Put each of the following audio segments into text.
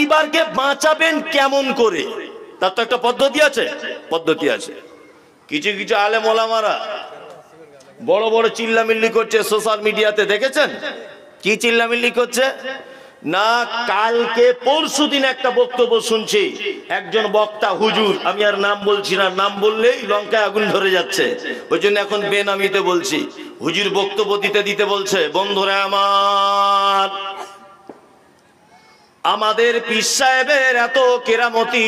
পরিবারকে বাঁচাবেন কেমন করে, তার তো একটা পদ্ধতি আছে। কিছু কিছু আলেম ওলামারা বড় বড় চিল্লামিল্লি করছে সোশ্যাল মিডিয়াতে, দেখেছেন কি চিল্লামিল্লি করছে না? কালকে পরশুদিন একটা বক্তব্য শুনছি, একজন বক্তা হুজুর, আমি আর নাম বলছি না, নাম বললেই লঙ্কায় আগুন ধরে যাচ্ছে, ওই জন্য এখন বেনামিতে বলছি। হুজুর বক্তব্য দিতে বলছে, বন্ধুরা আমার, আমাদের পীর সাহেবের এত কেরামতি,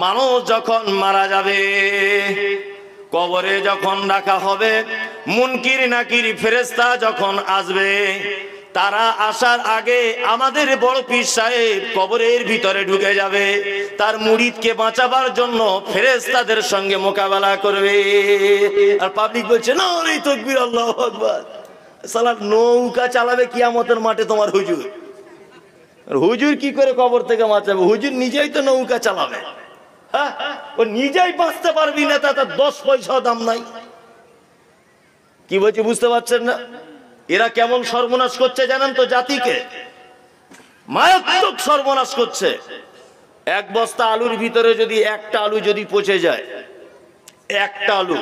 মানুষ যখন মারা যাবে, কবরে যখন রাখা হবে, মুনকির নাকির ফেরেশতা যখন আসবে, তারা আসার আগে আমাদের বড় পীর সাহেব কবরের ভিতরে ঢুকে যাবে, তার মুরিদকে বাঁচাবার জন্য ফেরেশতাদের সঙ্গে মোকাবেলা করবে। আর পাবলিক বলছে না রে তাকবীর, আল্লাহু আকবার। সালা নৌকা চালাবে কিয়ামতের মাঠে তোমার হুজুর। হুজুর কি করে কবর থেকে বাঁচাবে? হুজুর নিজেই তো নৌকা চালাবে। হ্যাঁ, ও নিজেই বাঁচতে পারবি না, তার 10 পয়সা দাম নাই। কি বলছি বুঝতে পারছেন না? এরা কেমন সর্বনাশ করছে জানেন তো জাতিকে? মারাত্মক সর্বনাশ করছে। এক বস্তা আলুর ভিতরে যদি একটা আলু যদি পচে যায়, একটা আলু,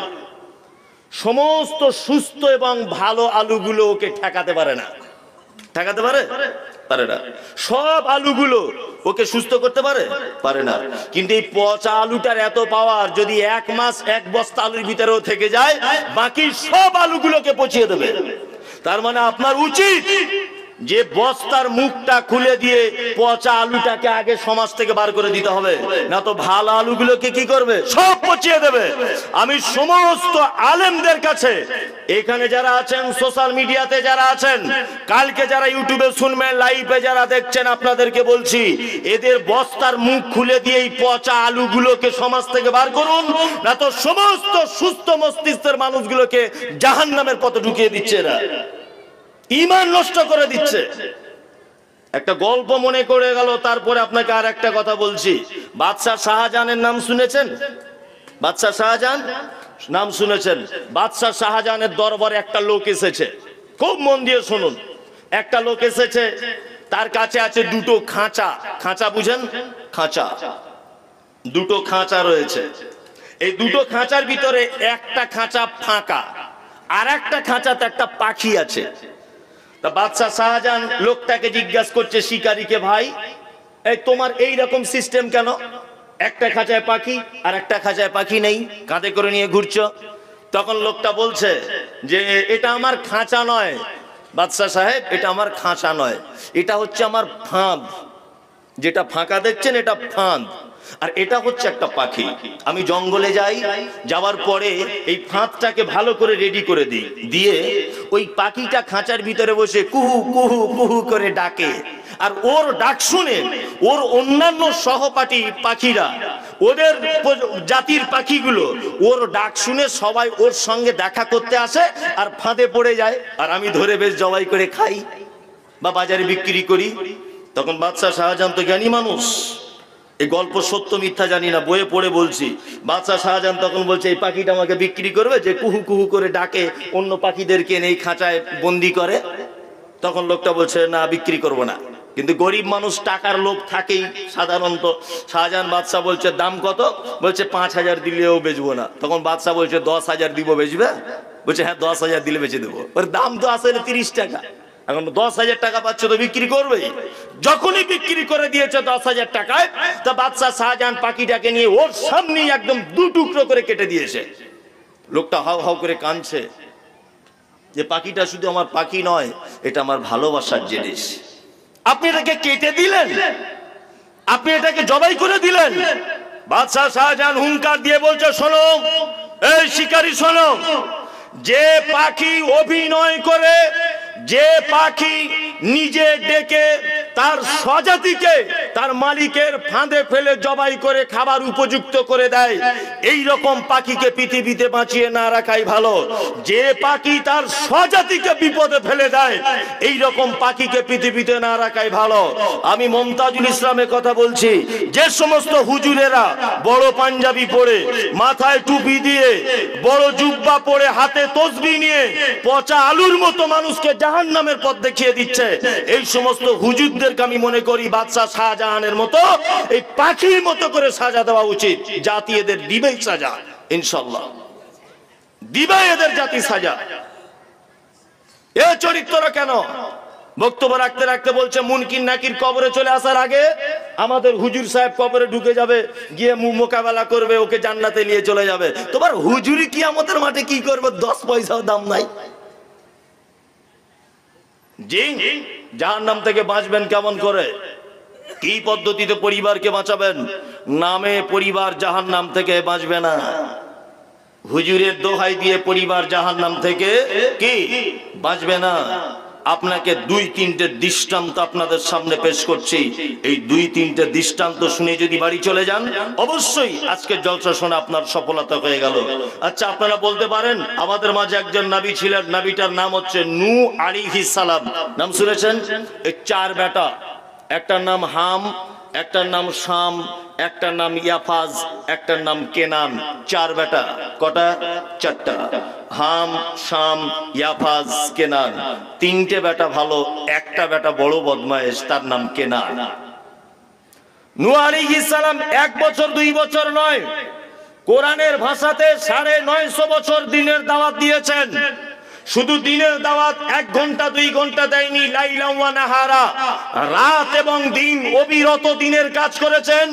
সমস্ত সুস্থ এবং ভালো আলুগুলো ওকে ঠেকাতে পারে না। ঠেকাতে পারে না। সব আলুগুলো ওকে সুস্থ করতে পারে না। কিন্তু এই পচা আলুটার এত পাওয়ার, যদি 1 মাস 1 বস্তা আলুর ভিতরেও থেকে যায়, বাকি সব আলুগুলোকে পচিয়ে দেবে। তার মানে আপনার উচিত যে বস্তার মুখটা খুলে দিয়ে পচা আলুটাকে আগে সমাজ থেকে বার করে দিতে হবে, না তো ভালো আলুগুলোকে কি করবে? সব পচিয়ে দেবে। আমি সমস্ত আলেমদের কাছে, এখানে যারা আছেন, সোশ্যাল মিডিয়াতে যারা আছেন, কালকে যারা ইউটিউবে শুনবেন, লাইভে যারা দেখছেন, আপনাদেরকে বলছি, এদের বস্তার মুখ খুলে দিয়ে এই পচা আলুগুলোকে সমাজ থেকে বার করুন, না তো সমস্ত সুস্থ মস্তিষ্কের মানুষগুলোকে জাহান্নামের পথে ঢুকিয়ে দিচ্ছে এরা, ঈমান নষ্ট করে দিচ্ছে। একটা গল্প মনে করে গেল, তারপরে আপনাকে আর একটা কথা বলছি। বাদশাহ শাহজাহানের নাম শুনেছেন? বাদশাহ শাহজাহান নাম শুনেছেন? বাদশাহ শাহজাহানের দরবারে একটা লোক এসেছে, খুব মন দিয়ে শুনুন। একটা লোক এসেছে, তার কাছে আছে 2টো খাঁচা। খাঁচা বুঝেন? খাঁচা, 2টো খাঁচা রয়েছে। এই 2টো খাঁচার ভিতরে একটা খাঁচা ফাঁকা, আর একটা খাঁচাতে একটা পাখি আছে। তা বাদশাহ শাহজাহান লোকটাকে জিজ্ঞাসা করছে, শিকারীকে, ভাই এই তোমার এই রকম সিস্টেম কেন? একটা খাঁচায় পাখি আর একটা খাঁচায় পাখি নেই, কাঁধে করে নিয়ে ঘুরছো। তখন লোকটা বলছে যে এটা আমার খাঁচা নয় বাদশাহ সাহেব, এটা আমার খাঁচা নয়, এটা হচ্ছে আমার ফাঁদ। যেটা ফাঁকা দেখছেন এটা ফাঁদ, আর এটা হচ্ছে একটা পাখি। আমি জঙ্গলে যাই, যাওয়ার পরে এই ফাঁদটাকে ভালো করে রেডি করে দিই, দিয়ে ওই পাখিটা খাঁচার ভিতরে বসে কুহু কুহু কুহু করে ডাকে। আর ওর ডাক শুনে ওর অন্যান্য সহপাঠী পাখিরা, ওদের জাতির পাখিগুলো ওর ডাক শুনে সবাই ওর সঙ্গে দেখা করতে আসে আর ফাঁদে পড়ে যায়। আর আমি ধরে বেশ জবাই করে খাই বা বাজারে বিক্রি করি। তখন বাদশাহ শাহজাহান তো জ্ঞানী মানুষ, এই গল্প সত্য মিথ্যা জানি না, বইয়ে পড়ে বলছি। বাদশাহ শাহজাহান তখন বলছে, এই পাখিটা আমাকে বিক্রি করবে যে কুহু কুহু করে ডাকে, অন্য পাখিদেরকে এই খাঁচায় বন্দি করে? তখন লোকটা বলছে, না বিক্রি করব না। কিন্তু গরিব মানুষ, টাকার লোভ থাকেই সাধারণত। শাহজাহান বাদশাহ বলছে, দাম কত? বলছে 5000 দিলেও বেচবো না। তখন বাদশাহ বলছে, 10,000 দিব, বেচবে? বলছে হ্যাঁ 10,000 দিলে বেচে দেবো। ওর দাম তো আসলে 30 টাকা, এখন 10,000 টাকা পাচ্ছ তো বিক্রি করবে। যখনই বিক্রি করে দিয়েছে 10,000 টাকায়, তা বাদশাহ শাহজাহান পাখিটাকে নিয়ে ওর সামনে একদম 2 টুকরো করে কেটে দিয়েছে। লোকটা হাউ হাউ করে কাঁদছে যে পাখিটা শুধু আমার পাখি নয়, এটা আমার ভালোবাসার জিনিস। আপনি এটাকে কেটে দিলেন, আপনি এটাকে জবাই করে দিলেন। বাদশাহ শাহজাহান হুঙ্কার দিয়ে বলছে, শোনো এই শিকারী, শোনো, যে পাখি অভিনয় করে, যে পাখি নিজে ডেকে তার স্বজাতিকে তার মালিকের ফাঁদে ফেলে জবাই করে খাবার উপযুক্ত করে দেয়, এই রকম পাখিকে পৃথিবীতে বাঁচিয়ে না রাখাই ভালো। যে পাখি তার স্বজাতিকে বিপদে ফেলে দেয়, এই রকম পাখিকে পৃথিবীতে না রাখাই ভালো। আমি মমতাজুল ইসলামের কথা বলছি। যে সমস্ত হুজুরেরা বড় পাঞ্জাবি পরে, মাথায় টুপি দিয়ে, বড় জুব্বা পরে, হাতে তসবিহ নিয়ে পচা আলুর মতো মানুষকে জাহান্নামের পথ দেখিয়ে দিচ্ছে, এই সমস্ত হুজুরদের হুজুরদেরকে আমি মনে করি বাদশাহ শাহজাহানের মতো এই পাখির মতো করে সাজা দেওয়া উচিত। জাতি এদের দিবেই সাজা, ইনশাআল্লাহ দিবে এদের জাতি সাজা। এ চরিত্র কেন? বক্তব্য রাখতে রাখতে বলছে মুনকির নাকির কবরে চলে আসার আগে আমাদের হুজুর সাহেব কবরে ঢুকে যাবে, গিয়ে মোকাবেলা করবে, ওকে জান্নাতে নিয়ে চলে যাবে। তোমার হুজুরি কিয়ামতের মাঠে কি করবে? 10 পয়সাও দাম নাই। জি, জাহান্নাম থেকে বাঁচবেন কেমন করে? কি পদ্ধতিতে পরিবারকে বাঁচাবেন? নামে পরিবার জাহান্নাম থেকে বাঁচবে না। হুজুরের দোহাই দিয়ে পরিবার জাহান্নাম থেকে কি বাঁচবে না। আপনাকে 2-3টে দৃষ্টান্ত আপনাদের সামনে পেশ করছি। এই 2-3টে দৃষ্টান্ত শুনে যদি বাড়ি চলে যান, অবশ্যই আজকের জলসা শুনে আপনার সফলতা হয়ে গেল। আচ্ছা, আপনারা বলতে পারেন আমাদের মাঝে একজন নবী ছিলেন, নবীটার নাম হচ্ছে নূহ আলাইহিস সালাম। নাম শুনেছেন? এই 4 বেটা, একটার নাম হাম, একটার নাম শাম, একটার নাম ইয়াফাজ, একটার নাম কেনান। 4 বেটা। কটা? 4টা। হাম, শাম, ইয়াফাজ, কেনান। 3টে বেটা ভালো, একটা বেটা বড় বদমায়েশ, তার নাম কেনান। নূহ আলাইহিস সালাম 1 বছর 2 বছর নয়, কোরআনের ভাষাতে 950 বছর দিনের দাওয়াত দিয়েছেন। শুধু দিনের দাওয়াত 1 ঘন্টা 2 ঘন্টা দেয়নি, লাইলা ওয়া নাহারা, রাত এবং দিন অবিরত দিনের কাজ করেছেন।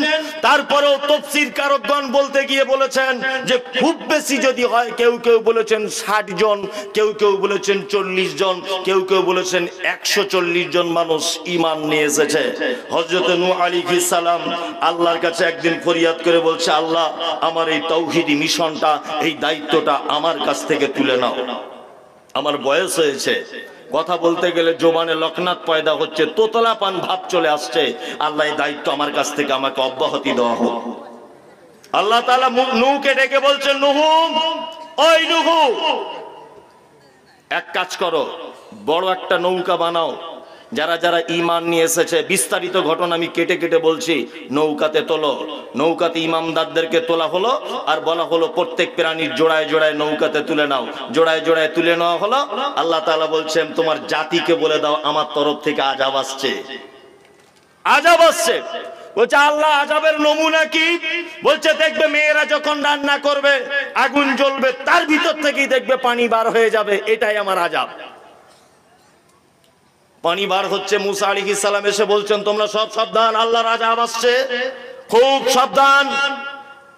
তারপরেও তাফসীর কারকগণ বলতে গিয়ে বলেছেন যে খুব বেশি যদি হয়, কেউ কেউ বলেছেন 60 জন, কেউ কেউ বলেছেন 40 জন, কেউ কেউ বলেছেন 140 জন মানুষ ঈমান নিয়ে এসেছে। হযরত নূহ আলাইহিস সালাম আল্লাহর কাছে একদিন ফরিয়াদ করে বলছে, আল্লাহ, আমার এই তাওহীদি মিশনটা, এই দায়িত্বটা আমার কাছ থেকে তুলে নাও। আমার বয়স হয়েছে, কথা বলতে গেলে জোবানে লকনাত পয়দা হচ্ছে, তোতলা পান ভাব চলে আসছে। আল্লাহ, এই দায়িত্ব আমার কাছ থেকে আমাকে অব্যাহতি দেওয়া হোক। আল্লাহ তাআলা নূহকে ডেকে বলছেন, নূহ, ওই নূহ, এক কাজ করো, বড় একটা নৌকা বানাও। যারা যারা ঈমান নিয়ে এসেছে, বিস্তারিত ঘটনা আমি কেটে কেটে বলছি, নৌকাতে তোলো। নৌকাতে ইমামদারদেরকে তোলা হলো, আর বলা হলো প্রত্যেক প্রাণীর জোড়ায় জোড়ায় নৌকাতে তুলে নাও। জোড়ায় জোড়ায় তুলে নেওয়া হলো। আল্লাহ তাআলা বলছেন, তোমার জাতিকে বলে দাও আমার তরফ থেকে আযাব আসছে, আযাব আসছে। বলছে, আল্লাহ, আযাবের নমুনা কি? বলছে, দেখবে মেয়েরা যখন রান্না করবে, আগুন জ্বলবে, তার ভিতর থেকেই দেখবে পানি বার হয়ে যাবে, এটাই আমার আযাব। পানি বার হচ্ছে। মুসা আলাইহিস সালাম এসে বলছেন, তোমরা সব সাবধান, আল্লাহর আযাব আসছে, খুব সাবধান।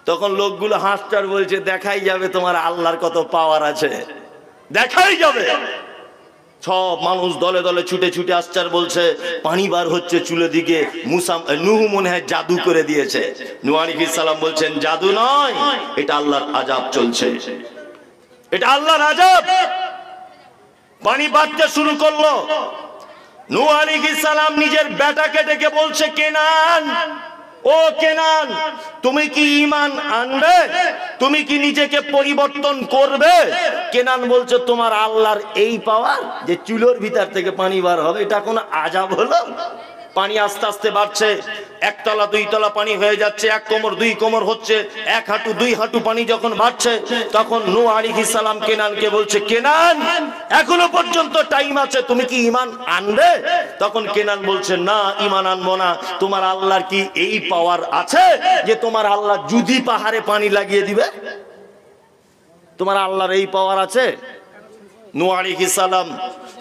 তখন লোকগুলো হাসটার বলছে, দেখাই যাবে তোমার আল্লাহর কত পাওয়ার আছে, দেখাই যাবে। সব মানুষ দলে দলে ছুটে ছুটে আসছে আর বলছে, পানি বার হচ্ছে চুলের দিকে। নূহ মনে হয় জাদু করে দিয়েছে। নূহ আলাইহিস সালাম বলছেন, জাদু নয়, এটা আল্লাহর আযাব চলছে, এটা আল্লাহর আযাব। পানি বাড়তে শুরু করলো। নূহ আলাইহিস সালাম নিজের বেটাকে ডেকে বলছে, কেনান, ও কেনান, তুমি কি ঈমান আনবে? তুমি কি নিজেকে পরিবর্তন করবে? কেনান বলছে, তোমার আল্লাহর এই পাওয়ার যে চুলোর ভিতর থেকে পানি বার হবে, এটা কোনো আযাব হলো? পানি আস্তে আস্তে বাড়ছে, 1 তলা 2 তলা পানি হয়ে যাচ্ছে, 1 কোমর 2 কোমর হচ্ছে, 1 হাঁটু 2 হাঁটু পানি যখন বাড়ছে, তখন নূহ আলাইহিস সালাম কেনানকে বলছে, কেনান, এখনো পর্যন্ত টাইম আছে, তুমি কি ঈমান আনবে? তখন কেনান বলছে, না, ঈমান আনবো না। তোমার আল্লাহর কি এই পাওয়ার আছে যে তোমার আল্লাহ যদি পাহাড়ে পানি লাগিয়ে দিবে? তোমার আল্লাহর এই পাওয়ার আছে? নূহ আলাইহিস সালাম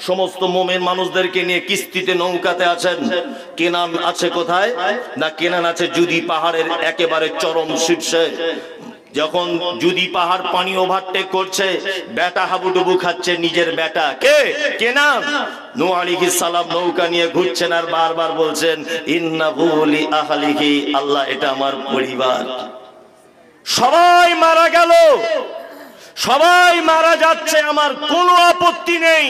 সমস্ত মুমিন মানুষদেরকে নিয়ে কিস্তিতে নৌকাতে আছেন। কেনান আছে কোথায়? না, কেনান আছে জুদি পাহাড়ের একেবারে চরম শীর্ষে। যখন জুদি পাহাড় পানি ওভারটেক করছে, বেটা হাবুডুবু খাচ্ছে, নিজের বেটা কে? কেনান। নূহ আলাইহিস সালাম নৌকা নিয়ে ঘুরছেন আর বারবার বলছেন, ইন্নাহু লি আহলিহি, আল্লাহ, এটা আমার পরিবার। সবাই মারা গেল, সবাই মারা যাচ্ছে, আমার কোনো আপত্তি নেই।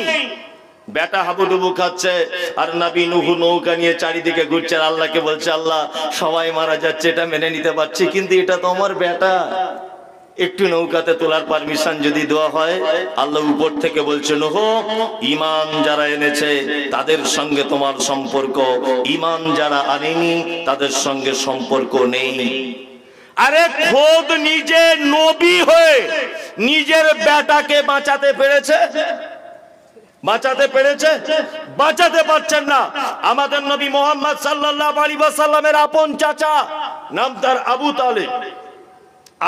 বেটা হাবুডুবু খাচ্ছে আর নবী নূহ নৌকা নিয়ে চারিদিকে ঘুরছেন, আল্লাহকে বলছে, আল্লাহ, সবাই মারা যাচ্ছে, এটা মেনে নিতে পারছি, কিন্তু এটা তো আমার বেটা, একটু নৌকাতে তোলার পারমিশন যদি দেওয়া হয়। আল্লাহ উপর থেকে বলছে, নূহ, ঈমান যারা এনেছে তাদের সঙ্গে তোমার সম্পর্ক, ঈমান যারা আনেনি তাদের সঙ্গে সম্পর্ক নেই। আরে খোদ নিজে নবী হয়ে নিজের বেটাকে বাঁচাতে পেরেছে, বাঁচাতে পেরেছে? বাঁচাতে পারছেন না। আমাদের নবী মুহাম্মদ সাল্লাল্লাহু আলাইহি ওয়াসাল্লামের আপন চাচা, নাম তার আবু তালেব।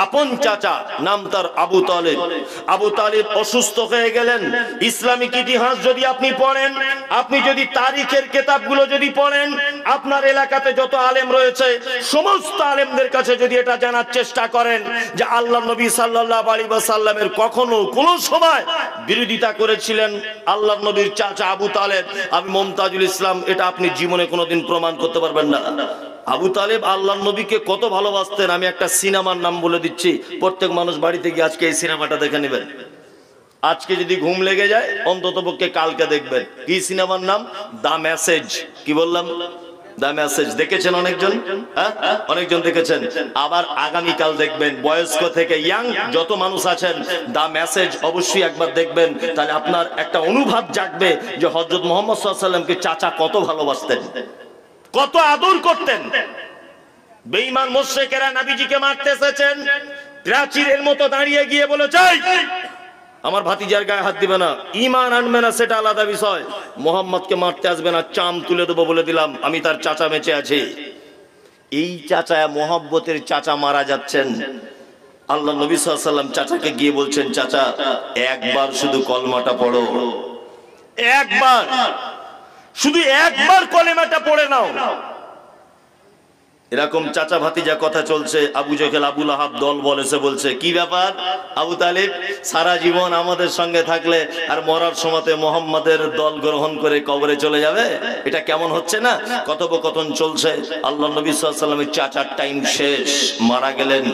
আপন চাচা, নাম তার আবু তালেব। আবু তালেব অসুস্থ হয়ে গেলেন। ইসলামিক ইতিহাস যদি আপনি পড়েন, আপনি যদি তারিখের কিতাবগুলো যদি পড়েন, আপনার এলাকাতে যত আলেম রয়েছে সমস্ত আলেমদের কাছে যদি এটা জানার চেষ্টা করেন যে আল্লাহ নবী সাল্লাল্লাহু আলাইহি ওয়াসাল্লামের কখনো কোনো সময় বিরোধিতা করেছিলেন আল্লাহ নবীর চাচা আবু তালেব, আমি মুমতাজুল ইসলাম, এটা আপনি জীবনে কোনোদিন প্রমাণ করতে পারবেন না। আবু তালেব আল্লাহর নবীকে কত ভালোবাসতেন, আমি একটা সিনেমার নাম বলে দিচ্ছি, প্রত্যেক মানুষ বাড়িতে গিয়ে আজকে এই সিনেমাটা দেখে নেবেন। আজকে যদি ঘুম লেগে যায় অন্তত পক্ষে কালকে দেখবেন। কি সিনেমার নাম? দা মেসেজ। কি বললাম? দা মেসেজ। দেখেছেন অনেকজন? হ্যাঁ, অনেকজন দেখেছেন। আবার আগামীকাল দেখবেন, বয়স্ক থেকে ইয়াং যত মানুষ আছেন, দা মেসেজ অবশ্যই একবার দেখবেন। তাহলে আপনার একটা অনুভব জাগবে যে হযরত মুহাম্মদ সাল্লাল্লাহু আলাইহি ওয়াসাল্লামকে চাচা কত ভালোবাসতেন, কত আদর করতেন। বেঈমান মুশরিকেরা নবীজিকে মারতে এসেছেন, প্রাচীরের মতো দাঁড়িয়ে গিয়ে বলেছে আমার ভাতিজার গায়ে হাত দিবে না, ঈমান আনবে না, সেটা আলাদা বিষয়, মুহাম্মদকে মারতে আসবে না, চাম তুলে দেবো বলে দিলাম, আমি তার চাচা বেঁচে আছি। এই চাচা, মোহাব্বতের চাচা মারা যাচ্ছেন। আল্লাহ নবী সাল্লাল্লাহু আলাইহি ওয়াসাল্লাম চাচাকে গিয়ে বলছেন, চাচা একবার শুধু কলমাটা পড়ো, একবার, শুধু একবার কলেমাটা পড়ে নাও। এরকম চাচা ভাতিজা কথা চলছে। আবু জেহেল, আবু লাহাব দল বলেছে, বলছে কি ব্যাপার আবু তালেব, সারা জীবন আমাদের সঙ্গে থাকলে আর মরার সময়তে মোহাম্মদের দল গ্রহণ করে কবরে চলে যাবে, এটা কেমন হচ্ছে না? কথোপকথন চলছে। আল্লাহ নবী সাল্লাল্লাহু আলাইহি ওয়াসাল্লামের চাচার টাইম শেষ, মারা গেলেন।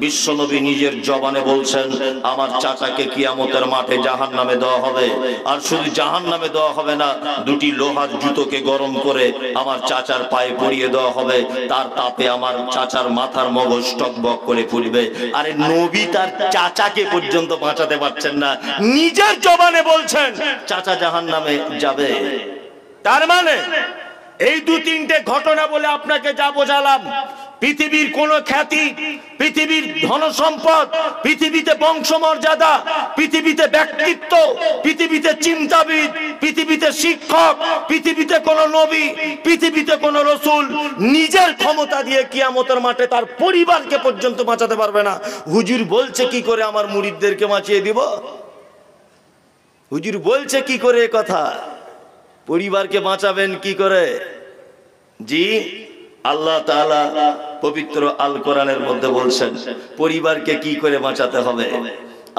বিশ্ব নবী নিজের জবানে বলছেন, আমার চাচাকে কিয়ামতের মাঠে জাহান্নামে দেওয়া হবে। আর শুধু জাহান্নামে দেওয়া হবে না, দুটি লোহার জুতোকে গরম করে আমার চাচার পায়ে পরিয়ে দেওয়া হবে, তার তাপে আমার চাচার মাথার মগজ টকবক করে ফুলবে। আরে নবী তার চাচাকে পর্যন্ত বাঁচাতে পারছেন না, নিজের জবানে বলছেন চাচা জাহান্নামে যাবে। তার মানে এই দু তিনটে ঘটনা বলে আপনাকে যা বোঝালাম, পৃথিবীর কোন খ্যাতি, পৃথিবীর ধন সম্পদ, পৃথিবীতে বংশমর্যাদা, পৃথিবীতে ব্যক্তিত্ব, পৃথিবীতে চিন্তাবিদ, পৃথিবীতে শিক্ষক, পৃথিবীতে কোন নবী, পৃথিবীতে কোন রসুল নিজের ক্ষমতা দিয়ে কিয়ামতের মাঠে তার পরিবারকে পর্যন্ত বাঁচাতে পারবে না। হুজুর বলছে কি করে আমার মুরিদদেরকে বাঁচিয়ে দিব? হুজুর বলছে কি করে এ কথা? পরিবারকে বাঁচাবেন কি করে? জি, আল্লাহ তাআলা পবিত্র আল কোরআনের মধ্যে বলছেন পরিবারকে কি করে বাঁচাতে হবে।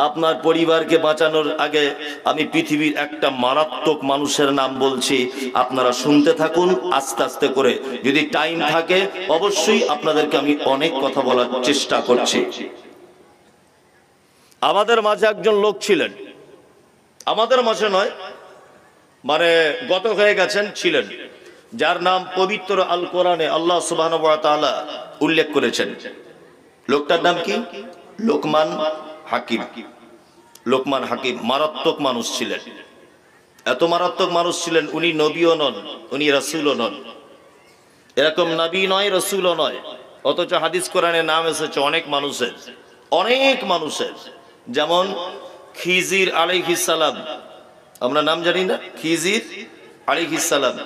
আপনার পরিবারকে বাঁচানোর আগে আমি পৃথিবীর একটা মারাত্মক মানুষের নাম বলছি, আপনারা শুনতে থাকুন আস্তে আস্তে করে। যদি টাইম থাকে অবশ্যই আপনাদেরকে আমি অনেক কথা বলার চেষ্টা করছি। আমাদের মাঝে একজন লোক ছিলেন, আমাদের মাঝে নয়, মানে গত হয়ে গেছেন, ছিলেন, যার নাম পবিত্র আল কোরআনে আল্লাহ সুবহানাহু ওয়া তাআলা উল্লেখ করেছেন। লোকটার নাম কি? লোকমান হাকিম। লোকমান হাকিম মারাত্মক মানুষ ছিলেন। এত মারাত্মক মানুষ ছিলেন, উনি নবীও নন, উনি রাসূলও নন। এরকম নবী নয়, রাসূলও নয়, অথচ হাদিস কোরআনে নাম এসেছে অনেক মানুষের, অনেক মানুষের। যেমন খিজির আলাইহিস সালাম, আমরা নাম জানি না, খিজির আলাইহিস সালাম,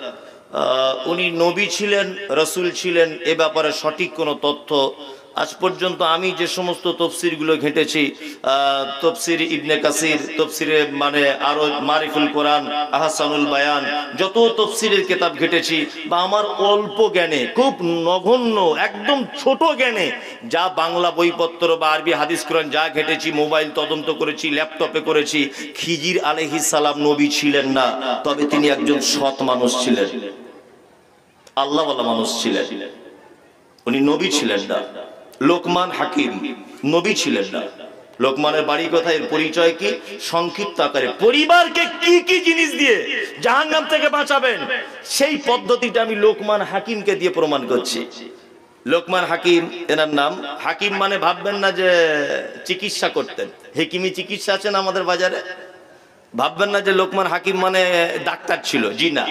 উনি নবী ছিলেন, রাসূল ছিলেন, এ ব্যাপারে সঠিক কোনো তথ্য আজ পর্যন্ত আমি যে সমস্ত তফসিরগুলো ঘেঁটেছি, তফসির ইবনে কাসির, তফসিরে মানে আরো মারিফুল কোরআন, আহসানুল বায়ান, যত তফসিরের কিতাব ঘেঁটেছি, বা আমার অল্প জ্ঞানে, খুব নগণ্য, একদম ছোট জ্ঞানে যা বাংলা বইপত্র বা আরবি হাদিস কোরআন যা ঘেঁটেছি, মোবাইল তদন্ত করেছি, ল্যাপটপে করেছি, খিজির আলাইহিস সালাম নবী ছিলেন না, তবে তিনি একজন সৎ মানুষ ছিলেন, আল্লাহওয়ালা মানুষ ছিলেন, উনি নবী ছিলেন না। লোকমান হাকিম নবী ছিলেন না। লোকমানের বাড়ি কোথায়, এর পরিচয় কি? সংক্ষিপ্ত আকারে পরিবারকে কি কি জিনিস দিয়ে জাহান্নাম থেকে বাঁচাবেন সেই পদ্ধতিটা আমি লোকমান হাকিমকে দিয়ে প্রমাণ করছি। লোকমান হাকিম এনার নাম। হাকিম মানে ভাববেন না যে চিকিৎসা করতেন, হেকিমি চিকিৎসা আছেন আমাদের বাজারে, ভাববেন না যে লোকমান হাকিম মানে ডাক্তার ছিল, জি না।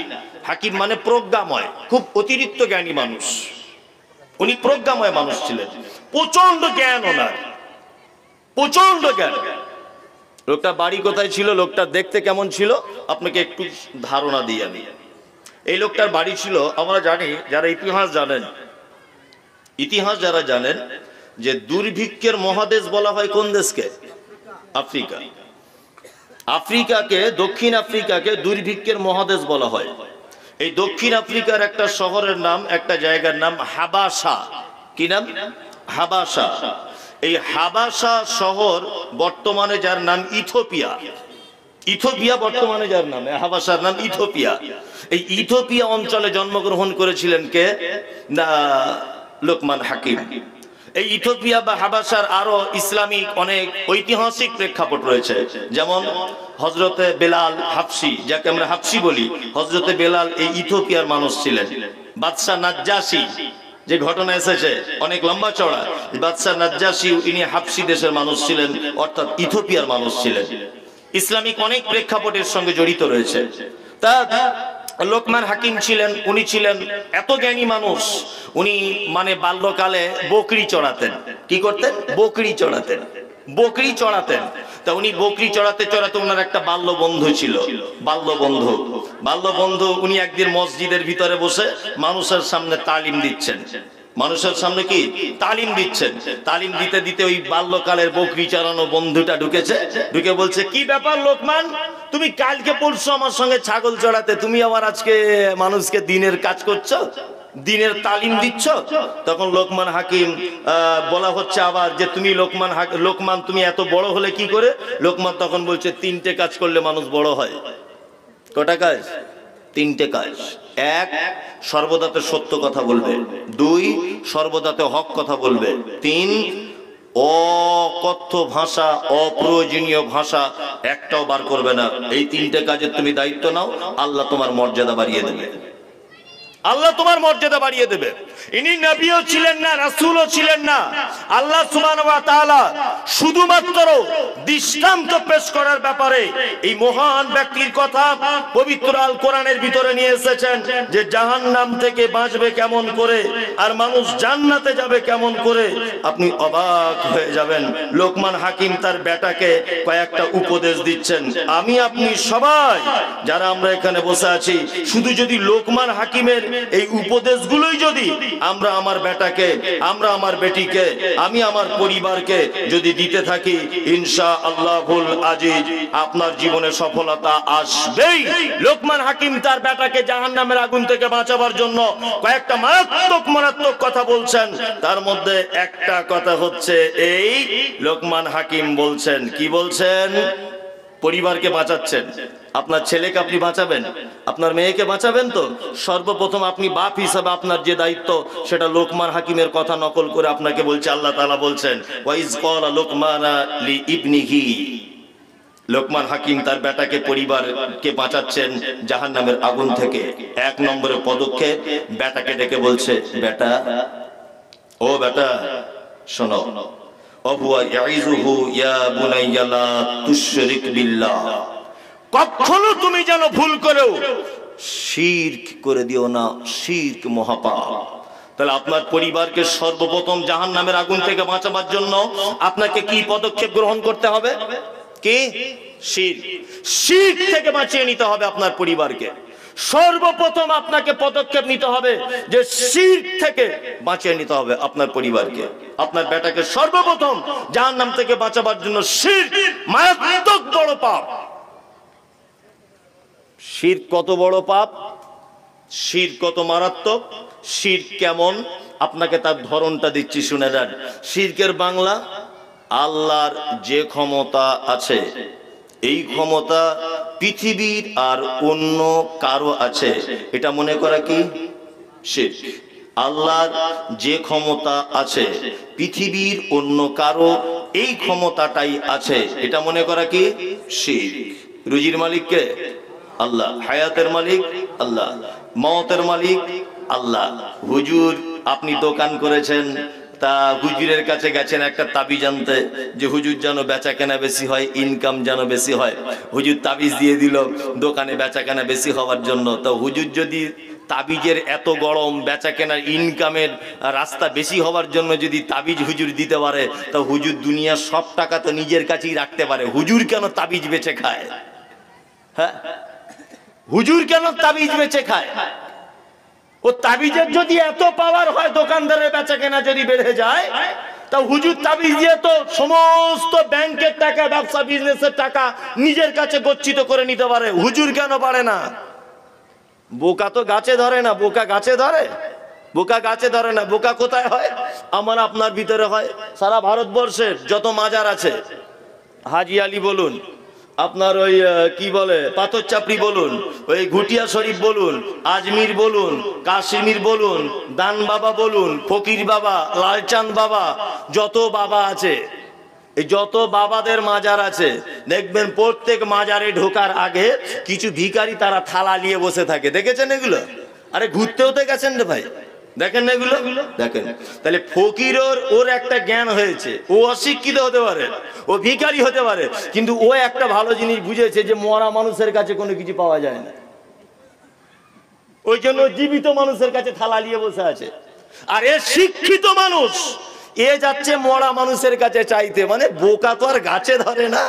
হাকিম মানে প্রজ্ঞাময়, খুব অতিরিক্ত জ্ঞানী মানুষ। উনি প্রজ্ঞাময় মানুষ ছিলেন, প্রচন্ড জ্ঞান ওনার, প্রচন্ড জ্ঞান। লোকটা বাড়ি কোথায় ছিল, লোকটা দেখতে কেমন ছিল, আপনাকে একটু ধারণা দিই আমি। এই লোকটার বাড়ি ছিল, আমরা জানি যারা ইতিহাস জানেন, ইতিহাস যারা জানেন যে দুর্ভিক্ষের মহাদেশ বলা হয় কোন দেশকে? আফ্রিকা। আফ্রিকাকে, দক্ষিণ আফ্রিকাকে দুর্ভিক্ষের মহাদেশ বলা হয়। এই দক্ষিণ আফ্রিকার একটা শহরের নাম, একটা জায়গার নাম হাবাসা। কি নাম? হাবাসা। এই হাবাসা শহর বর্তমানে যার নাম ইথিওপিয়া। ইথিওপিয়া বর্তমানে যার নাম, হাবাসার নাম ইথিওপিয়া। এই ইথিওপিয়া অঞ্চলে জন্মগ্রহণ করেছিলেন কে? না, লোকমান হাকিম। এই ইথিওপিয়া বা হাবাসার আরো ইসলামিক অনেক ঐতিহাসিক প্রেক্ষাপট রয়েছে, যেমন হযরতে বেলাল হাবশি, যাকে আমরা হাবশি বলি, হযরতে বেলাল এই ইথিওপিয়ার মানুষ ছিলেন। বাদশা নাজ্জাশী, যে ঘটনা এসেছে অনেক লম্বা চড়া, বাদশা নাজ্জাশী ইনি হাবশি দেশের মানুষ ছিলেন, অর্থাৎ ইথিওপিয়ার মানুষ ছিলেন। ইসলামিক অনেক প্রেক্ষাপটের সঙ্গে জড়িত রয়েছে। তা লোকমান হাকিম ছিলেন, উনি ছিলেন এত জ্ঞানী মানুষ, উনি মানে বাল্যকালে বকরি চড়াতেন। কি করতেন? বকরি চড়াতেন, বকরি চড়াতেন। তা উনি বকরি চড়াতে চড়াতে ওনার একটা বাল্য বন্ধু ছিল, বাল্য বন্ধু উনি একদিন মসজিদের ভিতরে বসে মানুষের সামনে তালিম দিচ্ছেন। মানুষের সামনে কি তালিম দিচ্ছেন? তালিম দিতে দিতে ওই বাল্যকালের বকরি চড়ানো বন্ধুটা ঢুকেছে, ঢুকে বলছে, কি ব্যাপার লোকমান, তুমি কালকে পরশু আমার সঙ্গে ছাগল চড়াতে, তুমি আবার আজকে মানুষকে দিনের কাজ করছো, দিনের তালিম দিচ্ছ? তখন লোকমান হাকিম বলা হচ্ছে আবার যে তুমি লোকমান তুমি এত বড় হলে কি করে? লোকমান তখন বলছে, 3টে কাজ করলে মানুষ বড় হয়। কটা কাজ? 3টে কাজ। 1, সর্বদাতে সত্য কথা বলবে। 2, সর্বদাতে হক কথা বলবে। 3, অকথ্য ভাষা, অপ্রয়োজনীয় ভাষা একটাও বার করবে না। এই 3টে কাজের তুমি দায়িত্ব নাও, আল্লাহ তোমার মর্যাদা বাড়িয়ে দেবে। আল্লাহ তোমার মর্যাদা বাড়িয়ে দেবে। ইনি নবীও ছিলেন না, রাসূলও ছিলেন না। আল্লাহ সুবহানাহু ওয়া তাআলা শুধুমাত্র দৃষ্টান্ত পেশ করার ব্যাপারে এই মহান ব্যক্তির কথা পবিত্র আল কোরআনের ভিতরে নিয়ে এসেছেন, যে জাহান্নাম থেকে বাঁচবে কেমন করে আর মানুষ জান্নাতে যাবে কেমন করে, আপনি অবাক হয়ে যাবেন। লোকমান হাকিম তার বেটাকে কয়েকটা উপদেশ দিচ্ছেন। আমি আপনি সবাই যারা আমরা এখানে বসে আছি, শুধু যদি লোকমান হাকিমের এই উপদেশগুলোই যদি আমরা আমার বেটাকে, আমরা আমার বেটিকে, আমি আমার পরিবারকে যদি দিতে থাকি, ইনশাআল্লাহুল আজিজ আপনার জীবনে সফলতা আসবেই। লোকমান হাকিম তার বেটাকে জাহান্নামের আগুন থেকে বাঁচাবার জন্য কয়েকটা মারাত্মক কথা বলছেন। তার মধ্যে একটা কথা হচ্ছে এই, লোকমান হাকিম বলছেন, কি বলছেন? পরিবারকে বাঁচাচ্ছেন। আপনার ছেলেকে আপনি বাঁচাবেন, আপনার মেয়েকে বাঁচাবেন। তো সর্বপ্রথম আপনি বাপ হিসাবে আপনার যে দায়িত্ব, সেটা লোকমান হাকিমের কথা নকল করে আপনাকে বলছে। আল্লাহ তাআলা বলছেন, ওয়াইজ ক্বালা লুকমানা লিইবনিহি। লোকমান হাকিম তার বেটাকে, পরিবারকে বাঁচাচ্ছেন জাহান্নামের আগুন থেকে। 1 নম্বরের পদক্ষেপ, বেটাকে ডেকে বলছে, বেটা, ও বেটা শোনো, কখনো তুমি যেন ভুল করেও শিরক করে দিও না, শিরক মহাপাপ। তাহলে আপনার পরিবারকে সর্বপ্রথম জাহান্নামের আগুন থেকে বাঁচাবার জন্য আপনাকে কি পদক্ষেপ গ্রহণ করতে হবে? কি? শিরক থেকে বাঁচিয়ে নিতে হবে আপনার পরিবারকে। সর্বপ্রথম আপনাকে পদক্ষেপ নিতে হবে যে শিরক থেকে বাঁচিয়ে নিতে হবে আপনার পরিবারকে। আপনার বেটাকে সর্বপ্রথম জাহান্নাম থেকে বাঁচাবার জন্য শিরক মারাত্মক বড় পাপ। শিরক কত বড় পাপ, শিরক কত মারাত্মক, শিরক কেমন, আপনাকে তার ধরনটা দিচ্ছি, শুনে যান। শিরকের বাংলা, আল্লাহর যে ক্ষমতা আছে, এই ক্ষমতা পৃথিবীর আর অন্য কারো আছে, এটা মনে করা কি? শিরক। আল্লাহর যে ক্ষমতা আছে, পৃথিবীর অন্য কারো এই ক্ষমতাটাই আছে, এটা মনে করা কি? শিরক। রুজির মালিক কে? আল্লাহ। হায়াতের মালিক আল্লাহ, মওতের মালিক আল্লাহ। হুজুর, আপনি দোকান করেছেন, তা হুজুরের কাছে গেছেন একটা তাবিজ আনতে, যে হুজুর যেন বেচা কেনা বেশি হয়, ইনকাম যেন বেশি হয়। হুজুর তাবিজ দিয়ে দিল দোকানে বেচা কেনা বেশি হওয়ার জন্য। তো হুজুর যদি তাবিজের এত গরম, বেচা কেনার ইনকামের রাস্তা বেশি হওয়ার জন্য যদি তাবিজ হুজুর দিতে পারে, তা হুজুর দুনিয়ার সব টাকা তো নিজের কাছেই রাখতে পারে। হুজুর কেন তাবিজ বেচে খায়? হ্যাঁ, হুজুর কেন তাবিজ বেচে খায়? ও তাবিজের যদি এত পাওয়ার হয়, দোকানদারের বেচা কেনা যদি বেড়ে যায়, তা হুজুর তাবিজ দিয়ে তো সমস্ত ব্যাংকের টাকা, ব্যবসা বিজনেসের টাকা নিজের কাছে গচ্ছিত করে নিতে পারে। হুজুর কেন পারে না? বোকা তো গাছে ধরে না। বোকা গাছে ধরে? বোকা গাছে ধরে না। বোকা কোথায় হয়? আমার আপনার ভিতরে হয়। সারা ভারতবর্ষের যত মাজার আছে, হাজি আলী বলুন, আপনার ওই কি বলে পাথর চাপড়ি বলুন, ওই ঘুটিয়া শরীফ বলুন, আজমির বলুন, কাশ্মীর বলুন, দান বাবা বলুন, ফকির বাবা, লালচাঁদ বাবা, যত বাবা আছে, এই যত বাবাদের মাজার আছে, দেখবেন প্রত্যেক মাজারে ঢোকার আগে কিছু ভিখারি তারা থালা নিয়ে বসে থাকে। দেখেছেন এগুলো? আরে ঘুরতেও তো গেছেন রে ভাই, দেখেন না এগুলো? দেখেন। তাহলে ফকির ওর একটা জ্ঞান হয়েছে, ও অশিক্ষিত হতে পারে, ও ভিখারি হতে পারে, কিন্তু ও একটা ভালো জিনিস বুঝেছে যে মরা মানুষের কাছে কোনো কিছু পাওয়া যায় না। ওই জন্য জীবিত মানুষের কাছে থালা নিয়ে বসে আছে। আর এ শিক্ষিত মানুষ, এ যাচ্ছে মরা মানুষের কাছে চাইতে। মানে বোকা তো আর গাছে ধরে না।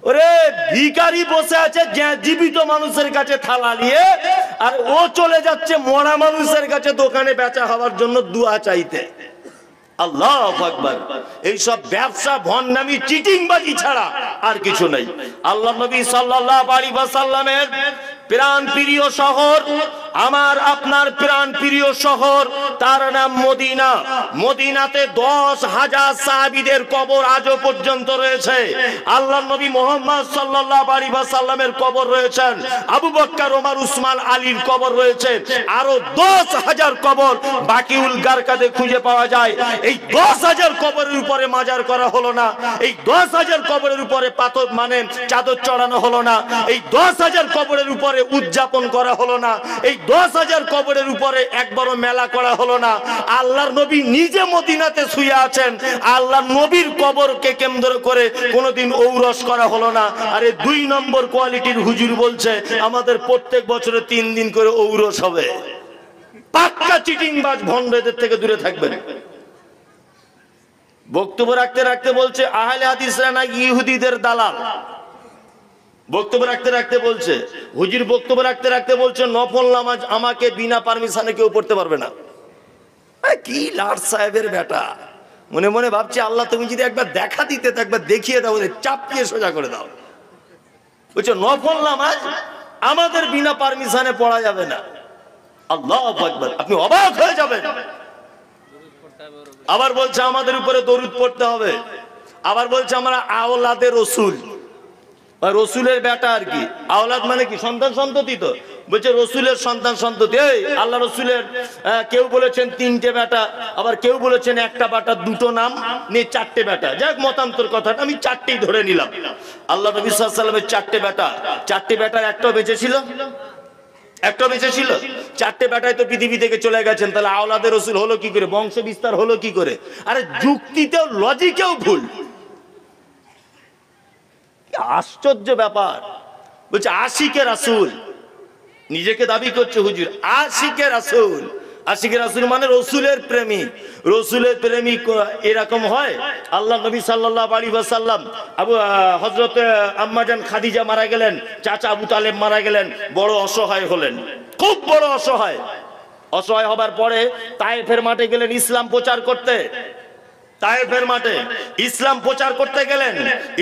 ওরে ভিখারি বসে আছে জীবিত মানুষের কাছে থালা নিয়ে, আর ও চলে যাচ্ছে মরা মানুষের কাছে দোকানে বেচা হওয়ার জন্য দুয়া চাইতে। আল্লাহু আকবার। এইসব ব্যবসা, ভণ্ডামি, চিটিংবাজি ছাড়া আর কিছু নাই। আল্লাহ নবী সাল্লাল্লাহু আলাইহি ওয়াসাল্লামের প্রাণ প্রিয় শহর, আমার আপনার প্রাণ প্রিয় শহর, তার নাম মদিনা। মদিনাতে 10,000 সাহাবীদের কবর আজও পর্যন্ত রয়েছে। আল্লাহ নবী মুহাম্মদ সাল্লাল্লাহু আলাইহি ওয়াসাল্লামের কবর রয়েছেন, আবু বকর, ওমর, উসমান, আলীর কবর রয়েছে। আরো 10,000 কবর বাকিউল গারকাদে খুঁজে পাওয়া যায়। এই 10,000 কবরের উপরে মাজার করা হলো না, এই 10,000 কবরের উপরে পাথর মানে চাদর চড়ানো হলো না, এই 10,000 কবরের উপরে উদযাপন করা হলো না, এই 10,000 কবরের উপরে একবারও মেলা করা হলো না। আল্লাহর নবী নিজে মদিনাতে শুয়ে আছেন, আল্লাহর নবীর কবরকে কেন্দ্র করে কোনোদিন ঔরস করা হলো না। আরে 2 নম্বর কোয়ালিটির হুজুর বলছে আমাদের প্রত্যেক বছরে 3 দিন করে ঔরস হবে। পাক্কা চিটিংবাজ ভণ্ডদের থেকে দূরে থাকবেন। বক্তব্য রাখতে রাখতে বলছে আহলে হাদিসরা না ইহুদিদের দালাল। বক্তব্য রাখতে রাখতে বলছে, হুজুর বক্তব্য রাখতে রাখতে বলছে নফল নামাজ আমাকে বিনা পারমিশনে কেউ পড়তে পারবে না। কি লাট সাহেবের বেটা, মনে মনে ভাবছে আল্লাহ তুমি যদি একবার দেখা দিতে, তো একবার দেখিয়ে দাও, চাপিয়ে সোজা করে দাও। বলছে নফল নামাজ আমাদের বিনা পারমিশনে পড়া যাবে না। আল্লাহু আকবার, আপনি অবাক হয়ে যাবেন। আবার বলছে আমাদের উপরে দরুদ পড়তে হবে। আবার বলছে আমরা আওলাদে রসুল, রসুলের বেটা আর কি। আওলাদ মানে কি? সন্তান সন্ততি। তো বলছে রসুলের সন্তান সন্ততি। এই আল্লাহ রসুলের কেউ বলেছেন 3টে বেটা, আবার কেউ বলেছেন একটা বেটা, 2টো নাম নিয়ে 4টে বেটা। যাক মতান্তর কথা, আমি 4টেই ধরে নিলাম। আল্লাহ নবী সাল্লাল্লাহু আলাইহি ওয়াসাল্লামের 4টে বেটা, 4টে বেটার একটাও বেঁচে ছিল, একটাও বেঁচে ছিল। 4টে বেটায় তো পৃথিবী থেকে চলে গেছেন, তাহলে আওলাদে রসুল হলো কি করে? বংশ বিস্তার হলো কি করে? আরে যুক্তিতেও লজিকেও ভুল। আশ্চর্য ব্যাপার। বলছে আশিকে রাসূল, নিজেকে দাবি করছে হুজুর আশিকে রাসূল। আশিকে রাসূল মানে রসুলের প্রেমিক। রসুলের প্রেমিক এরকম হয়? আল্লাহ নবী সাল্লাল্লাহু আলাইহি ওয়াসাল্লাম হযরত আম্মাজান খাদিজা মারা গেলেন, চাচা আবু তালেব মারা গেলেন, বড় অসহায় হলেন, খুব বড় অসহায়। অসহায় হবার পরে তায়েফের মাঠে গেলেন ইসলাম প্রচার করতে। তায়েফের মাঠে ইসলাম প্রচার করতে গেলেন।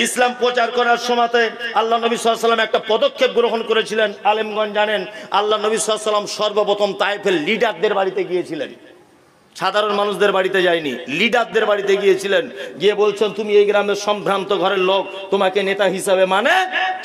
ইসলাম প্রচার করার সময়তে আল্লাহ নবী সাল্লাল্লাহু আলাইহি ওয়াসাল্লাম একটা পদক্ষেপ গ্রহণ করেছিলেন। আলেমগণ জানেন, আল্লাহ নবী সাল্লাল্লাহু আলাইহি ওয়াসাল্লাম সর্বপ্রথম তায়েফের লিডারদের বাড়িতে গিয়েছিলেন। সাধারণ মানুষদের বাড়িতে যায়নি, লিডারদের বাড়িতে গিয়েছিলেন। গিয়ে বলছেন তুমি এই গ্রামের সম্ভ্রান্ত ঘরের লোক, তোমাকে নেতা হিসাবে মানে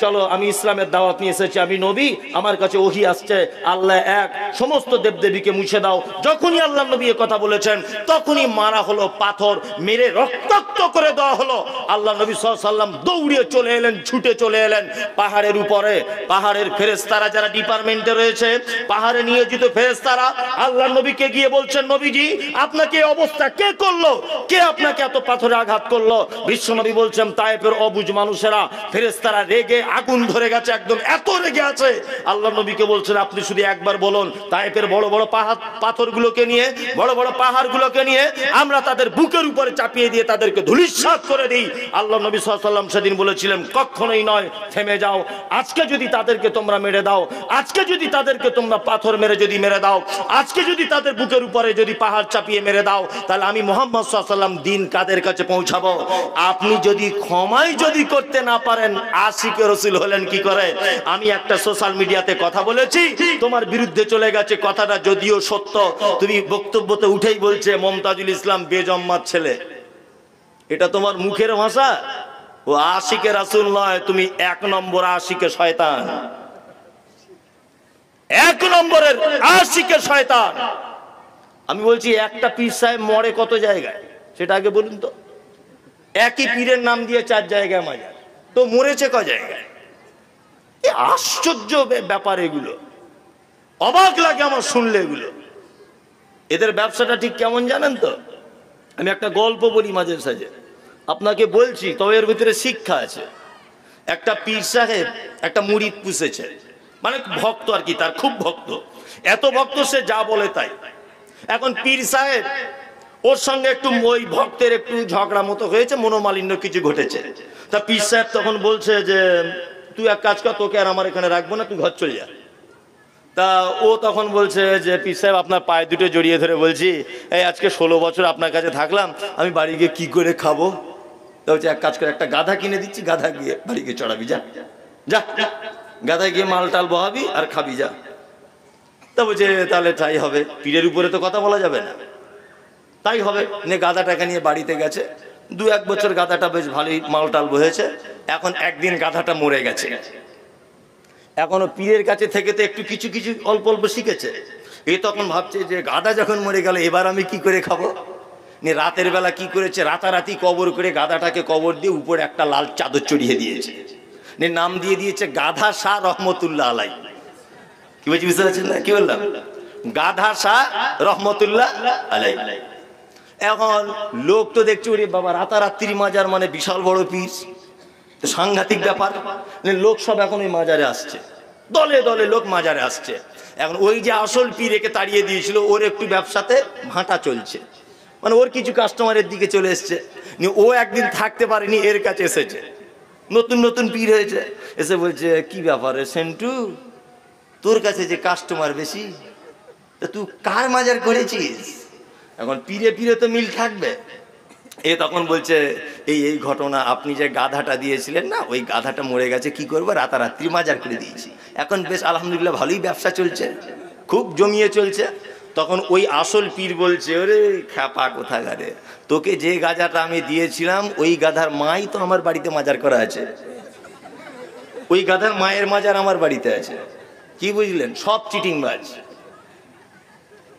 চলো, আমি ইসলামের দাওয়াত নিয়ে এসেছি, আমি নবী, আমার কাছে ওহী আসছে, আল্লাহ এক, সমস্ত দেবদেবীকে মুছে দাও। যখনই আল্লাহ নবী এ কথা বলেছেন তখনই মারা হলো পাথর, মেরে রক্তাক্ত করে দেওয়া হলো। আল্লাহ নবী সাল্লাল্লাহু আলাইহি ওয়াসাল্লাম দৌড়িয়ে চলে এলেন, ছুটে চলে এলেন পাহাড়ের উপরে। পাহাড়ের ফেরেশতারা যারা ডিপার্টমেন্টে রয়েছে, পাহাড়ে নিয়োজিত ফেরেশতারা আল্লাহ নবীকে গিয়ে বলছেন নবীজি আপনাকে এই অবস্থা কে করলো? কে আপনাকে এত পাথরে আঘাত করলো? বিশ্বনবী বলছেন তায়েফের অবুঝ মানুষেরা, ফেরেশতারা রেগে আগুন ধরে গেছে, একদম এত রেগে আছে। আল্লাহ নবীকে বলছেন আপনি শুধু একবার বলুন, তায়েফের বড় বড় পাথরগুলোকে নিয়ে, বড় বড় পাহাড়গুলোকে নিয়ে আমরা তাদের বুকের উপরে চাপিয়ে দিয়ে তাদেরকে ধূলিসাৎ করে দিই। আল্লাহ নবী সাল্লাল্লাহু আলাইহি ওয়াসাল্লাম সেদিন বলেছিলেন কখনোই নয়, থেমে যাও। আজকে যদি তাদেরকে তোমরা মেরে দাও, আজকে যদি তাদেরকে তোমরা পাথর মেরে যদি মেরে দাও, আজকে যদি তাদের বুকের উপরে যদি পাহাড় চাপিয়ে মেরে দাও, তাহলে আমি মুহাম্মদ সাল্লাল্লাহু আলাইহি ওয়াসাল্লাম দিন কাদের কাছে পৌঁছাবো? আপনি যদি ক্ষমাই যদি করতে না পারেন, আশিকে রাসূল হলেন কি করে? আমি একটা সোশ্যাল মিডিয়াতে কথা বলেছি, তোমার বিরুদ্ধে চলে গেছে, কথাটা যদিও সত্য, তুমি বক্তব্যতে উঠেই বলছে মমতাজুল ইসলাম বেজম্মার ছেলে। এটা তোমার মুখের ভাষা? ও আশিকে রাসূল নয়, তুমি এক নম্বর আশিকে শয়তান, এক নম্বরের আশিকে শয়তান। আমি বলছি একটা পীর সাহেব মরে কত জায়গায় সেটা আগে বলুন তো। একই পীরের নাম দিয়ে 4 জায়গায় মাজার, তো মরেছে ক জায়গায়? আশ্চর্য ব্যাপার এগুলো, অবাক লাগে আমার শুনলে এগুলো। এদের ব্যবসাটা ঠিক কেমন জানেন তো? আমি একটা গল্প বলি মাঝে সাঝে, আপনাকে বলছি, তবে এর ভিতরে শিক্ষা আছে। একটা পীর সাহেব একটা মুরিদ পুষেছে, মানে ভক্ত আর কি, তার খুব ভক্ত, এত ভক্ত সে যা বলে তাই। এখন পীর সাহেব ওর সঙ্গে একটু ওই ভক্তের একটু ঝগড়া মতো হয়েছে, মনোমালিন্য কিছু ঘটেছে। তা পীর সাহেব তখন বলছে যে তুই এক কাজ কর, তোকে আর আমার এখানে রাখবো না, তুই ঘর চলে যা। তা ও তখন বলছে যে পীর সাহেব আপনার পায়ে দুটো জড়িয়ে ধরে বলছি, এই আজকে 16 বছর আপনার কাছে থাকলাম, আমি বাড়ি গিয়ে কি করে খাবো? তা বলছে এক কাজ করে, একটা গাধা কিনে দিচ্ছি, গাধা গিয়ে বাড়ি গিয়ে চড়াবি, যা যা, গাধায় গিয়ে মাল টাল বহাবি আর খাবি, যা। তা বলছে তাহলে তাই হবে, পীরের উপরে তো কথা বলা যাবে না, তাই হবে। নে গাধাটাকে নিয়ে বাড়িতে গেছে, 2-1 বছর গাধাটা বেশ ভালোই মাল টাল বহেছে। এখন একদিন গাধাটা মরে গেছে, এখনো পীরের কাছে থেকে তো একটু কিছু কিছু অল্প অল্প শিখেছে। এ তখন ভাবছে যে গাধা যখন মরে গেল এবার আমি কি করে খাবো? নিয়ে রাতের বেলা কি করেছে, রাতারাতি কবর করে গাধাটাকে কবর দিয়ে উপরে একটা লাল চাদর চড়িয়ে দিয়েছে, নিয়ে নাম দিয়ে দিয়েছে গাধা শাহ রহমতুল্লাহ আলাই। কি বলছি বুঝতে পারছেন না? কি বললাম? গাধা শাহ রহমতুল্লাহ আলাই। এখন লোক তো দেখছে ওরে বাবা, রাতারাত্রি মাজার মানে বিশাল বড় পীর, সাংঘাতিক ব্যাপার। লোক সব এখন ওই মাজারে আসছে, দলে দলে লোক মাজারে আসছে। এখন ওই যে আসল পীর একে তাড়িয়ে দিয়েছিল, ওর একটু ব্যবসাতে ভাঁটা চলছে, মানে ওর কিছু কাস্টমারের দিকে চলে এসছে। ও একদিন থাকতে পারেনি, এর কাছে এসেছে, নতুন নতুন পীর হয়েছে, এসে বলছে কি ব্যাপারে সেন্টু, তোর কাছে যে কাস্টমার বেশি, তুই কার মাজার করেছিস? এখন পীরে পীরে তো মিল থাকবে। এ তখন বলছে এই এই ঘটনা, আপনি যে গাধাটা দিয়েছিলেন না, ওই গাধাটা মরে গেছে, কি করবো, রাতারাত্রি মাজার করে দিয়েছি, এখন বেশ আলহামদুলিল্লাহ ভালোই ব্যবসা চলছে, খুব জমিয়ে চলছে। তখন ওই আসল পীর বলছে ওরে খ্যাপা কোথাকারে, তোকে যে গাধাটা আমি দিয়েছিলাম ওই গাধার মাই তো আমার বাড়িতে মাজার করা আছে, ওই গাধার মায়ের মাজার আমার বাড়িতে আছে। কি বুঝলেন? সব চিটিংবাজ।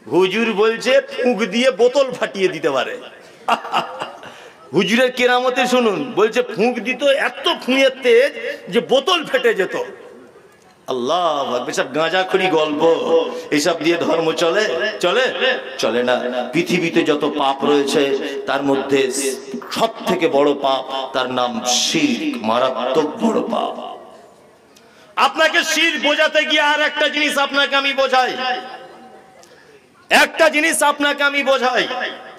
হুজুর বলছে ফুঁক দিয়ে বোতল ফাটিয়ে দিতে পারে। হুজুরের কেরামতে শুনুন, বলছে ফুঁক দিত, এত ফুঁয়ের তেজ যে বোতল ফেটে যেত। আল্লাহ, এসব গাঁজাখড়ি গল্প, এসব দিয়ে ধর্ম চলে? চলে? চলে না। পৃথিবীতে যত পাপ রয়েছে তার মধ্যে সব থেকে বড় পাপ, তার নাম শিরক, মারাত্মক বড় পাপ। আপনাকে শিরক বোঝাতে গিয়ে আর একটা জিনিস আপনাকে আমি বোঝাই, একটা জিনিস আপনাকে আমি বোঝাই।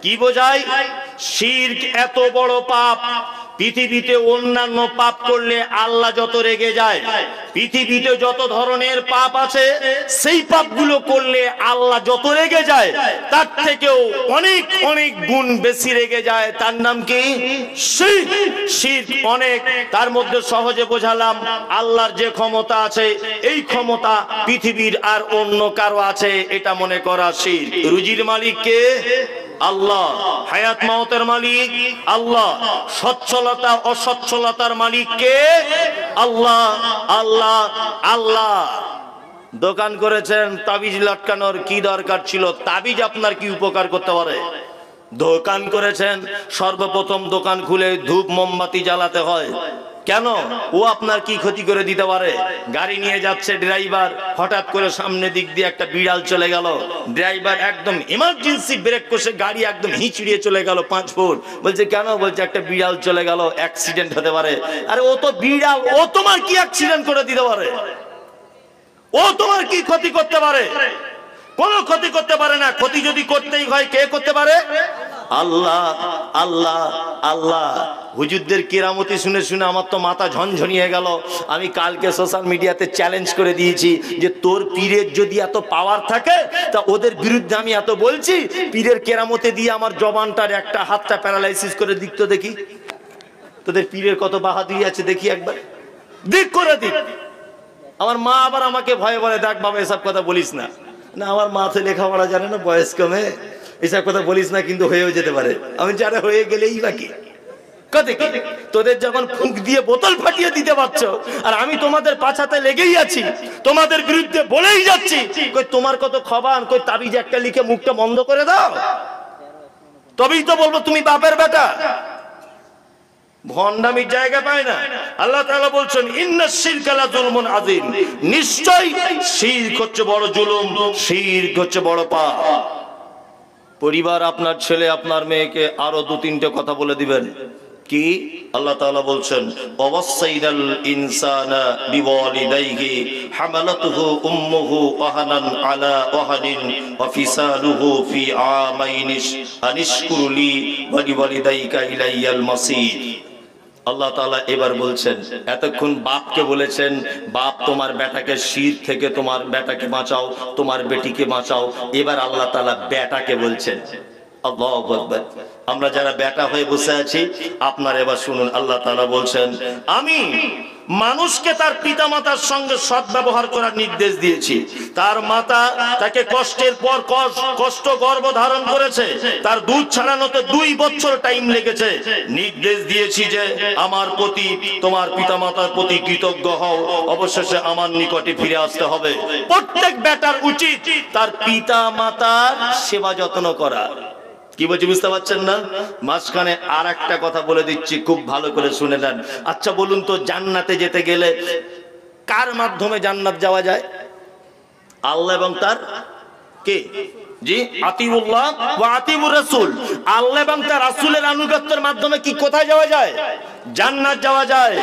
কি বোঝাই? শিরক এত বড় পাপ, পৃথিবীতে অন্যান্য পাপ করলে আল্লাহ যত রেগে যায়, পৃথিবীতে যত ধরনের পাপ আছে সেই পাপগুলো করলে আল্লাহ যত রেগে যায় তার থেকেও অনেক অনেক গুণ বেশি রেগে যায়। তার নাম কি? শিরক। শিরক অনেক, তার মধ্যে সহজে বোঝালাম আল্লাহর যে ক্ষমতা আছে এই ক্ষমতা পৃথিবীর আর অন্য কারো আছে এটা মনে করা শিরক। রুজির মালিক কে? আল্লাহ। হায়াত মাউতের মালিক আল্লাহ। সচ্ছলতা অসচ্ছলতার মালিক কে? আল্লাহ। আল্লাহ আল্লাহ। দোকান করেছেন, তাবিজ লটকানোর কি দরকার ছিল? তাবিজ আপনার কি উপকার করতে পারে? দোকান করেছেন, সর্বপ্রথম দোকান খুলে ধূপ মোমবাতি জ্বালাতে হয়, কেন? ও আপনার কি ক্ষতি করে দিতে পারে? গাড়ি নিয়ে যাচ্ছে ড্রাইভার, হঠাৎ করে সামনে দিক দিয়ে একটা বিড়াল চলে গেল, ড্রাইভার একদম ইমার্জেন্সি ব্রেক কষে গাড়ি একদম হিঁচড়িয়ে চলে গেল 5 ফুট। বলছে কেন? বলছে একটা বিড়াল চলে গেল, অ্যাক্সিডেন্ট হতে পারে। আরে ও তো বিড়াল, ও তোমার কি অ্যাক্সিডেন্ট করে দিতে পারে? ও তোমার কি ক্ষতি করতে পারে? কোনো ক্ষতি করতে পারে না। ক্ষতি যদি করতেই হয়, কে করতে পারে? আল্লাহ, আল্লাহ, আল্লাহ। হুজুরদের কেরামতি শুনে শুনে আমার তো মাথা ঝনঝনিয়ে গেল। আমি কালকে সোশ্যাল মিডিয়াতে চ্যালেঞ্জ করে দিয়েছি যে তোর পীরের যদি এত পাওয়ার থাকে তা ওদের বিরুদ্ধে আমি এত বলছি, পীরের কেরামতি দিয়ে আমার জবানটার একটা হাতটা প্যারালাইসিস করে দিক তো দেখি। তোদের পীরের কত বাহাদুরি আছে দেখি, একবার দিক করে দিক। আমার মা আবার আমাকে ভয়ে বলে, দেখ বাবা এসব কথা বলিস না। না, আমার মা তো লেখাপড়া জানে না, বয়স কমে, এসব কথা বলিস না, কিন্তু হয়েও যেতে পারে। আমি যারা হয়ে গেলেই বাকি তোদের যখন ফুঁক দিয়ে বোতল ফাটিয়ে দিতে পারছো, আর আমি তোমাদের পাছাতে লেগেই আছি, তোমাদের বিরুদ্ধে বলেই যাচ্ছি, কই তোমার কত খবর, কই তাবিজ একটা লিখে মুখটা বন্ধ করে দাও, তবেই তো বলবো তুমি বাপের বেটা। ভণ্ডামির জায়গা পায় না। আল্লাহ তাআলা বলছেন ইন্নাশ শিরকা লাযুলমুন আযীম, নিশ্চয়ই শিরক হচ্ছে বড় জুলুম, শিরক হচ্ছে বড় পাপ। পরিবার, আপনার ছেলে আপনার মেয়েকে আরো 2-3টে কথা বলে দিবেন। কি? আল্লাহ তাআলা বলছেন ওয়াসাইনাল ইনসানা বিওয়ালিদাইহি হামালাতুহু উম্মুহু ওয়াহানান আলা ওয়াহানিন ওয়া ফিসালুহু ফি আমাইনি আনিশকুরলি ওয়া লিওয়ালিদাইকা ইলাইয়াল মাসির। আল্লাহ তাআলা এবার বলছেন, এতক্ষণ বাপকে বলেছেন বাপ তোমার বেটাকে শির থেকে তোমার বেটাকে বাঁচাও, তোমার বেটিকে বাঁচাও। এবার আল্লাহ তাআলা বেটাকে বলছেন। আল্লাহু আকবার। আমরা যারা বেটা হয়ে বসে আছি, আপনারা এবার শুনুন, আল্লাহ তাআলা বলছেন আমি মানুষকে তার পিতামাতার সঙ্গে সৎ ব্যবহার করার নির্দেশ দিয়েছি। তার মাতা তাকে কষ্টের পর কষ্ট গর্ভ ধারণ করেছে, তার দুধ ছাড়ানোতে 2 বছর টাইম লেগেছে। নির্দেশ দিয়েছি যে আমার প্রতি, তোমার পিতামাতার প্রতি কৃতজ্ঞ হও, অবশেষে আমার নিকটে ফিরে আসতে হবে। প্রত্যেক বেটার উচিত তার পিতামাতার সেবা যত্ন করা। কি বলছি বুঝতে পারছেন না? মাঝখানে আর একটা কথা বলে দিচ্ছি, খুব ভালো করে শুনে নেন। আচ্ছা বলুন তো, জান্নাতে যেতে গেলে কার মাধ্যমে জান্নাত যাওয়া যায়? আল্লাহ এবং তার কে? জি, আতিউল্লাহ ওয়া আতিউর রাসূল। আল্লাহ এবং তার রাসূলের আনুগত্যের মাধ্যমে কি কোথায় যাওয়া যায়? জান্নাত যাওয়া যায়।